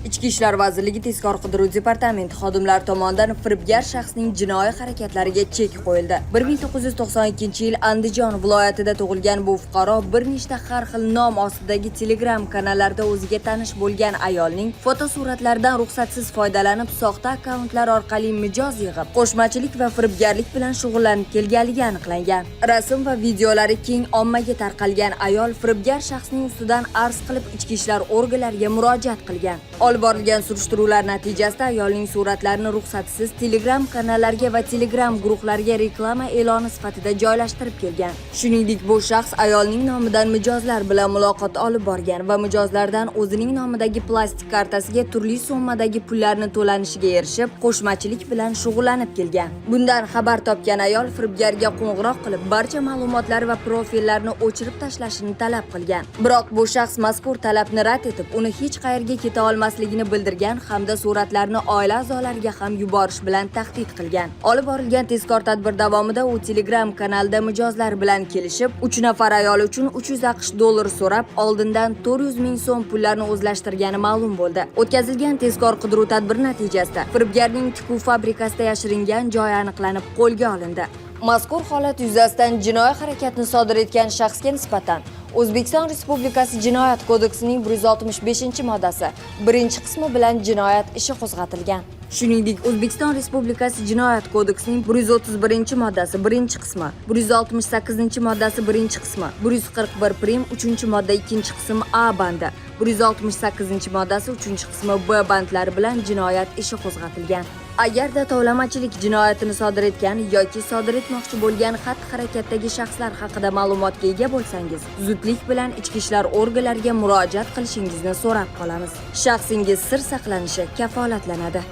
Ichki ishlar vazirligi tezkor qidiruv departamenti xodimlari tomonidan firibgar shaxsning jinoiy harakatlariga chek qo'yildi. 1992-yil Andijon viloyatida tug'ilgan bu fuqaro bir nechta har xil nom ostidagi Telegram kanallarda o'ziga tanish bo'lgan ayolning fotosuratlaridan ruxsatsiz foydalanib, soxta akkauntlar orqali mijoz yig'ib, qo'shmachilik va firibgarlik bilan shug'ullanib kelganligi aniqlangan. Rasm va videolari keng ommaga tarqalgan ayol firibgar shaxsning ustidan arz qilib ichki ishlar organlariga murojaat qilgan. Olib borilgan surishtiruvlar natijasida ayolning suratlarini ruxsatsiz Telegram kanallarga va Telegram guruhlariga reklama e'loni sifatida joylashtirib kelgan. Shuningdek, bu shaxs ayolning nomidan mijozlar bilan muloqot olib borgan va mijozlardan o'zining nomidagi plastik kartasiga turli summadagi pullarni to'lanishiga erishib, qo'shmachilik bilan shug'ullanib kelgan. Bundan xabar topgan ayol firibgarga qo'ng'iroq qilib, barcha ma'lumotlar va profillarni o'chirib tashlashini talab qilgan. Biroq bu shaxs mazkur talabni rad etib, uni hech qayerga keta olmasligini bildirgan hamda suratlarni oila a'zolariga ham yuborish bilan tahdid qilgan. Olib borilgan tezkor tadbir davomida u Telegram kanalida mijozlar bilan kelishib, 3 nafar ayol uchun 300 AQSh dollari so'rab, oldindan 400 ming so'm pullarni o'zlashtirgani ma'lum bo'ldi. O'tkazilgan tezkor qidiruv tadbiri natijasida firibgarning tikuv fabrikasida yashiringan joyi aniqlanib qo'lga olindi. Mazkur holat yuzasidan jinoiy harakatni sodir etgan shaxsga nisbatan O'zbekiston Respublikasi Jinoyat kodeksining 165-moddasi 1-qismi bilan jinoyat ishi qo'zg'atilgan. Shuningdek, O'zbekiston Respublikasi Jinoyat kodeksining 131-moddasi 1-qismi, 168-moddasi 1-qismi, 141 prim 3-modda 2-qism A bandi, 168-moddasi 3-qismi B bandlari bilan jinoyat ishi qo'zg'atilgan. Agarda tovlamachilik jinoyatini sodir etgan yoki sodir etmoqchi bo'lgan xatti-harakatdagi shaxslar haqida ma'lumotga ega bo'lsangiz, zudlik bilan ichki ishlar organlariga murojaat qilishingizni so'rab qolamiz. Shaxsingiz sir saqlanishi kafolatlanadi.